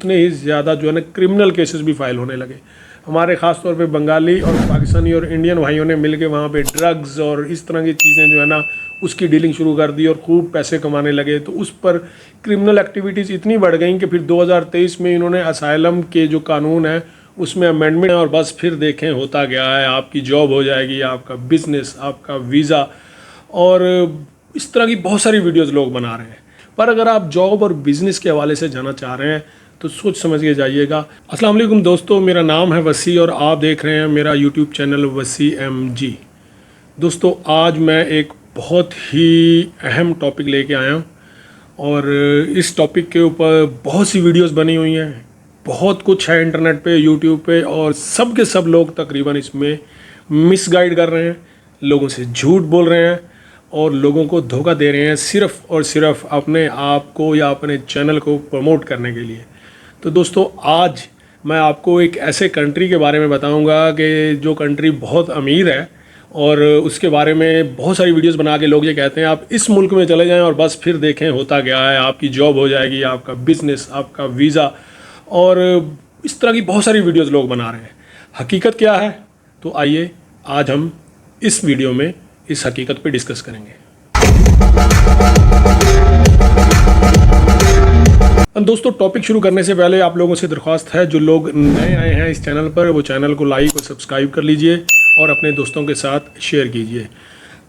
उतने ही ज़्यादा जो है ना क्रिमिनल केसेस भी फाइल होने लगे। हमारे ख़ास तौर पे बंगाली और पाकिस्तानी और इंडियन भाइयों ने मिलके वहाँ पे ड्रग्स और इस तरह की चीज़ें जो है ना उसकी डीलिंग शुरू कर दी और खूब पैसे कमाने लगे। तो उस पर क्रिमिनल एक्टिविटीज़ इतनी बढ़ गई कि फिर 2023 में इन्होंने असाइलम के जो कानून है उसमें अमेंडमेंट है और बस फिर देखें होता गया है, आपकी जॉब हो जाएगी, आपका बिजनेस, आपका वीज़ा और इस तरह की बहुत सारी वीडियोज़ लोग बना रहे हैं। पर अगर आप जॉब और बिज़नेस के हवाले से जाना चाह रहे हैं तो सोच समझ के जाइएगा। अस्सलाम वालेकुम दोस्तों, मेरा नाम है वसी और आप देख रहे हैं मेरा यूट्यूब चैनल वसी MG। दोस्तों आज मैं एक बहुत ही अहम टॉपिक लेके आया हूँ और इस टॉपिक के ऊपर बहुत सी वीडियोस बनी हुई हैं, बहुत कुछ है इंटरनेट पे, यूट्यूब पे और सब के सब लोग तकरीबन इसमें मिसगाइड कर रहे हैं, लोगों से झूठ बोल रहे हैं और लोगों को धोखा दे रहे हैं सिर्फ़ और सिर्फ अपने आप को या अपने चैनल को प्रमोट करने के लिए। तो दोस्तों आज मैं आपको एक ऐसे कंट्री के बारे में बताऊंगा कि जो कंट्री बहुत अमीर है और उसके बारे में बहुत सारी वीडियोस बना के लोग ये कहते हैं आप इस मुल्क में चले जाएं और बस फिर देखें होता गया है, आपकी जॉब हो जाएगी, आपका बिजनेस, आपका वीज़ा और इस तरह की बहुत सारी वीडियोस लोग बना रहे हैं। हकीकत क्या है? तो आइए आज हम इस वीडियो में इस हकीकत पे डिस्कस करेंगे। दोस्तों टॉपिक शुरू करने से पहले आप लोगों से दरख्वास्त है, जो लोग नए आए हैं इस चैनल पर वो चैनल को लाइक और सब्सक्राइब कर लीजिए और अपने दोस्तों के साथ शेयर कीजिए।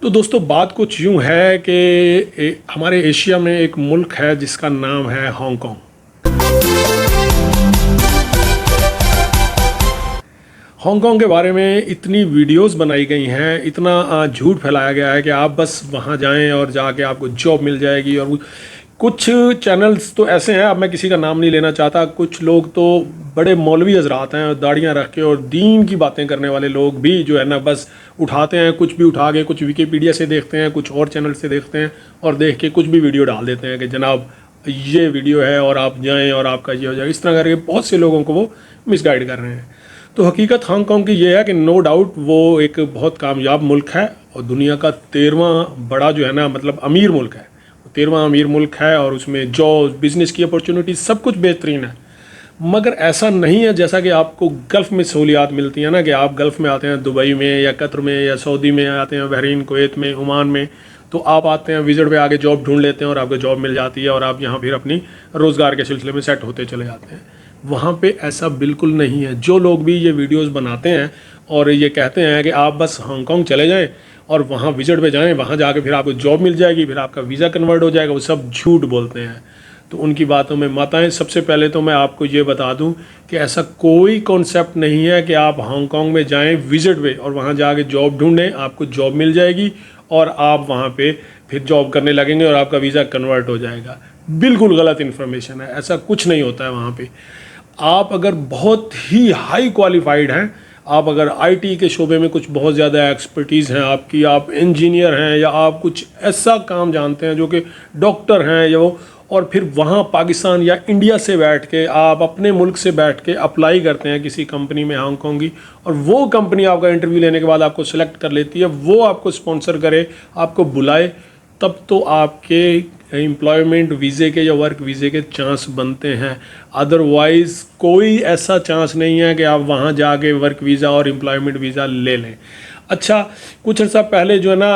तो दोस्तों बात कुछ यूँ है कि हमारे एशिया में एक मुल्क है जिसका नाम है हांगकांग। हांगकांग के बारे में इतनी वीडियोस बनाई गई हैं, इतना झूठ फैलाया गया है कि आप बस वहाँ जाएं और जाके आपको जॉब मिल जाएगी। और कुछ चैनल्स तो ऐसे हैं, अब मैं किसी का नाम नहीं लेना चाहता, कुछ लोग तो बड़े मौलवी हजरात हैं, दाढ़ियाँ रख के और दीन की बातें करने वाले लोग भी जो है ना बस उठाते हैं, कुछ भी उठा के कुछ विकीपीडिया से देखते हैं, कुछ और चैनल से देखते हैं और देख के कुछ भी वीडियो डाल देते हैं कि जनाब ये वीडियो है और आप जाएँ और आपका ये हो जाएगा। इस तरह करके बहुत से लोगों को वो मिसगाइड कर रहे हैं। तो हकीकत हांगकांग की ये है कि नो डाउट वो एक बहुत कामयाब मुल्क है और दुनिया का 13वां बड़ा जो है ना मतलब अमीर मुल्क है, 13वां अमीर मुल्क है और उसमें जॉब, बिज़नेस की अपॉर्चुनिटी सब कुछ बेहतरीन है। मगर ऐसा नहीं है जैसा कि आपको गल्फ़ में सहूलियात मिलती हैं ना, कि आप गल्फ़ में आते हैं, दुबई में या कतर में या सऊदी में आते हैं, बहरीन, कुवैत में, ओमान में, तो आप आते हैं विज़िट पे आके जॉब ढूंढ लेते हैं और आपको जॉब मिल जाती है और आप यहाँ फिर अपनी रोज़गार के सिलसिले में सेट होते चले जाते हैं। वहाँ पे ऐसा बिल्कुल नहीं है। जो लोग भी ये वीडियोस बनाते हैं और ये कहते हैं कि आप बस हांगकांग चले जाएं और वहाँ विजिट पे जाएं, वहाँ जाके फिर आपको जॉब मिल जाएगी, फिर आपका वीज़ा कन्वर्ट हो जाएगा, वो सब झूठ बोलते हैं। तो उनकी बातों में मत आएं। सबसे पहले तो मैं आपको ये बता दूं कि ऐसा कोई कॉन्सेप्ट नहीं है कि आप हांगकांग में जाएं विजिट पे और वहाँ जाके जॉब ढूंढें, आपको जॉब मिल जाएगी और आप वहाँ पे फिर जॉब करने लगेंगे और आपका वीज़ा कन्वर्ट हो जाएगा। बिल्कुल गलत इन्फॉर्मेशन है, ऐसा कुछ नहीं होता है वहाँ पे। आप अगर बहुत ही हाई क्वालिफाइड हैं, आप अगर आईटी के शोबे में कुछ बहुत ज़्यादा एक्सपर्टीज़ हैं आपकी, आप इंजीनियर हैं या आप कुछ ऐसा काम जानते हैं जो कि डॉक्टर हैं या वो, और फिर वहाँ पाकिस्तान या इंडिया से बैठ के आप अपने मुल्क से बैठ के अप्लाई करते हैं किसी कंपनी में हांगकांग की और वो कंपनी आपका इंटरव्यू लेने के बाद आपको सेलेक्ट कर लेती है, वो आपको स्पॉन्सर करे, आपको बुलाए, तब तो आपके एम्प्लॉयमेंट वीज़े के या वर्क वीज़े के चांस बनते हैं। अदरवाइज़ कोई ऐसा चांस नहीं है कि आप वहाँ जाके वर्क वीज़ा और एम्प्लॉयमेंट वीज़ा ले लें। अच्छा, कुछ अर्सा पहले जो है ना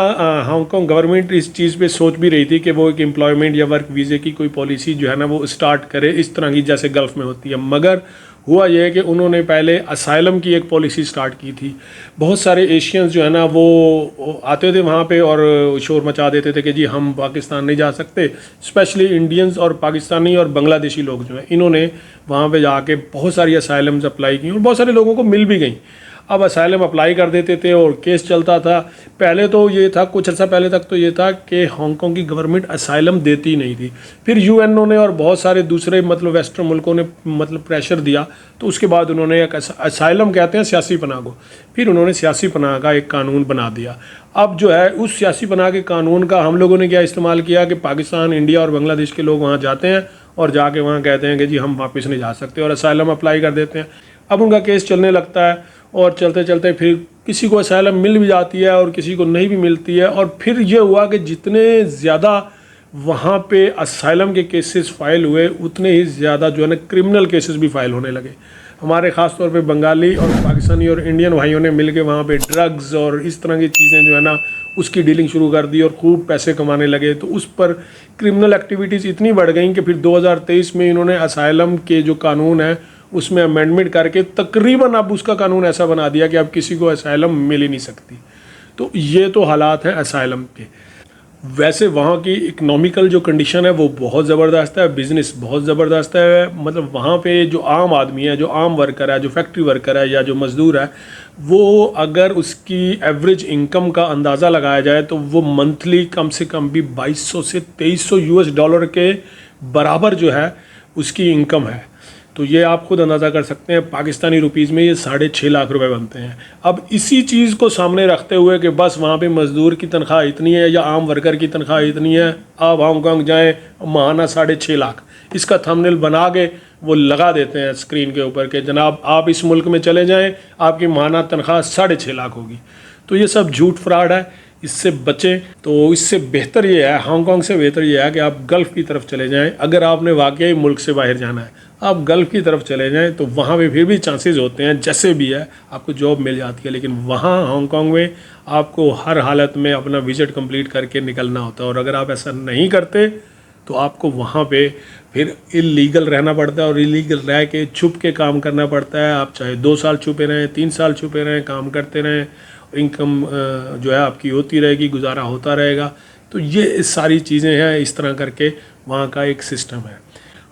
हांगकांग गवर्नमेंट इस चीज़ पे सोच भी रही थी कि वो एक एम्प्लॉयमेंट या वर्क वीज़े की कोई पॉलिसी जो है ना वो स्टार्ट करे इस तरह की जैसे गल्फ़ में होती है। मगर हुआ यह है कि उन्होंने पहले असाइलम की एक पॉलिसी स्टार्ट की थी। बहुत सारे एशियंस जो है ना वो आते थे वहाँ पे और शोर मचा देते थे कि जी हम पाकिस्तान नहीं जा सकते। स्पेशली इंडियंस और पाकिस्तानी और बांग्लादेशी लोग जो हैं, इन्होंने वहाँ पे जाके बहुत सारी असाइलम्स अप्लाई की और बहुत सारे लोगों को मिल भी गई। अब असाइलम अप्लाई कर देते थे और केस चलता था। पहले तो ये था, कुछ अर्सा पहले तक तो ये था कि हांगकांग की गवर्नमेंट असाइलम देती नहीं थी। फिर यूएनओ ने और बहुत सारे दूसरे मतलब वेस्टर्न मुल्कों ने मतलब प्रेशर दिया, तो उसके बाद उन्होंने एक असाइलम कहते हैं सियासी पनाह को, फिर उन्होंने सियासी पनाह का एक कानून बना दिया। अब जो है उस सियासी पनाह के कानून का हम लोगों ने क्या इस्तेमाल किया कि पाकिस्तान, इंडिया और बांग्लादेश के लोग वहाँ जाते हैं और जाके वहाँ कहते हैं कि जी हम वापस नहीं जा सकते और असाइलम अप्लाई कर देते हैं। अब उनका केस चलने लगता है और चलते चलते फिर किसी को असाइलम मिल भी जाती है और किसी को नहीं भी मिलती है। और फिर ये हुआ कि जितने ज़्यादा वहाँ पे असाइलम के केसेस फाइल हुए, उतने ही ज़्यादा जो है ना क्रिमिनल केसेस भी फाइल होने लगे। हमारे ख़ास तौर पे बंगाली और पाकिस्तानी और इंडियन भाइयों ने मिलके वहाँ पे ड्रग्स और इस तरह की चीज़ें जो है ना उसकी डीलिंग शुरू कर दी और खूब पैसे कमाने लगे। तो उस पर क्रिमिनल एक्टिविटीज़ इतनी बढ़ गई कि फिर 2023 में इन्होंने असाइलम के जो कानून है उसमें अमेंडमेंट करके तकरीबन अब उसका कानून ऐसा बना दिया कि अब किसी को असाइलम मिल ही नहीं सकती। तो ये तो हालात हैं असाइलम के। वैसे वहाँ की इकोनॉमिकल जो कंडीशन है वो बहुत ज़बरदस्त है, बिज़नेस बहुत ज़बरदस्त है। मतलब वहाँ पे जो आम आदमी है, जो आम वर्कर है, जो फैक्ट्री वर्कर है या जो मज़दूर है, वो अगर उसकी एवरेज इनकम का अंदाज़ा लगाया जाए तो वो मंथली कम से कम भी 2200 से 2300 यूएस डॉलर के बराबर जो है उसकी इनकम है। तो ये आप खुद अंदाज़ा कर सकते हैं, पाकिस्तानी रुपीज़ में ये 6.5 लाख रुपए बनते हैं। अब इसी चीज़ को सामने रखते हुए कि बस वहाँ पे मज़दूर की तनख्वाह इतनी है या आम वर्कर की तनख्वाह इतनी है, आप हांगकॉन्ग जाएं माहाना 6.5 लाख, इसका थंबनेल बना के वो लगा देते हैं स्क्रीन के ऊपर कि जनाब आप इस मुल्क में चले जाएँ, आपकी माहाना तनख्वाह 6.5 लाख होगी। तो ये सब झूठ फ्रॉड है, इससे बचें। तो इससे बेहतर ये है, हांगकॉन्ग से बेहतर ये है कि आप गल्फ़ की तरफ चले जाएं। अगर आपने वाकई मुल्क से बाहर जाना है, आप गल्फ़ की तरफ चले जाएं तो वहाँ पे फिर भी चांसेस होते हैं, जैसे भी है आपको जॉब मिल जाती है। लेकिन वहाँ हांगकॉन्ग में आपको हर हालत में अपना विज़िट कंप्लीट करके निकलना होता है, और अगर आप ऐसा नहीं करते तो आपको वहाँ पे फिर इलीगल रहना पड़ता है, और इलीगल रह के छुप के काम करना पड़ता है। आप चाहे 2 साल छुपे रहें, 3 साल छुपे रहें, काम करते रहें, इनकम जो है आपकी होती रहेगी, गुजारा होता रहेगा। तो ये सारी चीज़ें हैं, इस तरह करके वहाँ का एक सिस्टम है।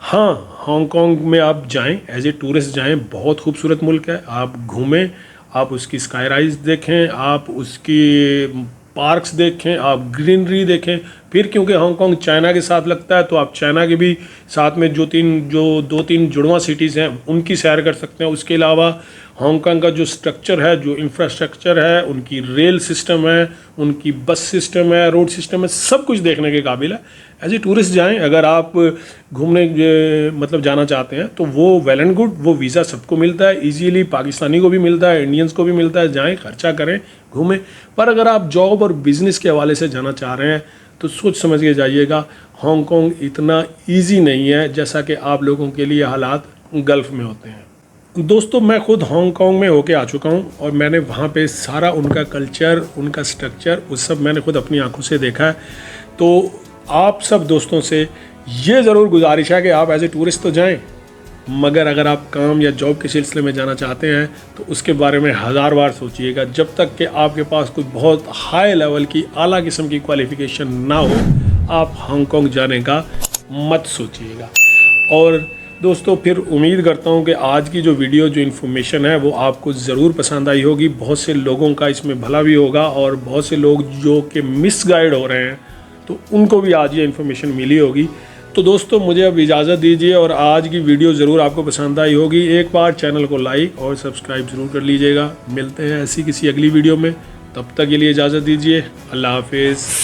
हाँ, हांगकॉन्ग में आप जाएं, एज ए टूरिस्ट जाएं, बहुत खूबसूरत मुल्क है। आप घूमें, आप उसकी स्काई राइज देखें, आप उसकी पार्क्स देखें, आप ग्रीनरी देखें। फिर क्योंकि हांगकॉन्ग चाइना के साथ लगता है तो आप चाइना के भी साथ में जो 2-3 जुड़वा सिटीज़ हैं उनकी सैर कर सकते हैं। उसके अलावा हांगकॉन्ग का जो स्ट्रक्चर है, जो इंफ्रास्ट्रक्चर है, उनकी रेल सिस्टम है, उनकी बस सिस्टम है, रोड सिस्टम है, सब कुछ देखने के काबिल है। एज ए टूरिस्ट जाएं, अगर आप घूमने मतलब जाना चाहते हैं तो वो वेल एंड गुड, वो वीज़ा सबको मिलता है इजीली, पाकिस्तानी को भी मिलता है, इंडियंस को भी मिलता है। जाएं, खर्चा करें, घूमें। पर अगर आप जॉब और बिज़नेस के हवाले से जाना चाह रहे हैं तो सोच समझ के जाइएगा। हांगकॉन्ग इतना ईजी नहीं है जैसा कि आप लोगों के लिए हालात गल्फ़ में होते हैं। दोस्तों, मैं खुद हांगकॉन्ग में होके आ चुका हूँ और मैंने वहाँ पे सारा उनका कल्चर, उनका स्ट्रक्चर, वो सब मैंने खुद अपनी आंखों से देखा है। तो आप सब दोस्तों से ये ज़रूर गुजारिश है कि आप एज ए टूरिस्ट तो जाएं, मगर अगर आप काम या जॉब के सिलसिले में जाना चाहते हैं तो उसके बारे में 1000 बार सोचिएगा। जब तक कि आपके पास कोई बहुत हाई लेवल की, आला किस्म की क्वालिफ़िकेशन ना हो, आप हांगकॉन्ग जाने का मत सोचिएगा। और दोस्तों, फिर उम्मीद करता हूं कि आज की जो वीडियो, जो इन्फॉर्मेशन है, वो आपको ज़रूर पसंद आई होगी। बहुत से लोगों का इसमें भला भी होगा और बहुत से लोग जो कि मिसगाइड हो रहे हैं तो उनको भी आज ये इन्फॉर्मेशन मिली होगी। तो दोस्तों, मुझे अब इजाज़त दीजिए, और आज की वीडियो ज़रूर आपको पसंद आई होगी। एक बार चैनल को लाइक और सब्सक्राइब ज़रूर कर लीजिएगा। मिलते हैं ऐसी किसी अगली वीडियो में, तब तक के लिए इजाज़त दीजिए। अल्लाह हाफिज़।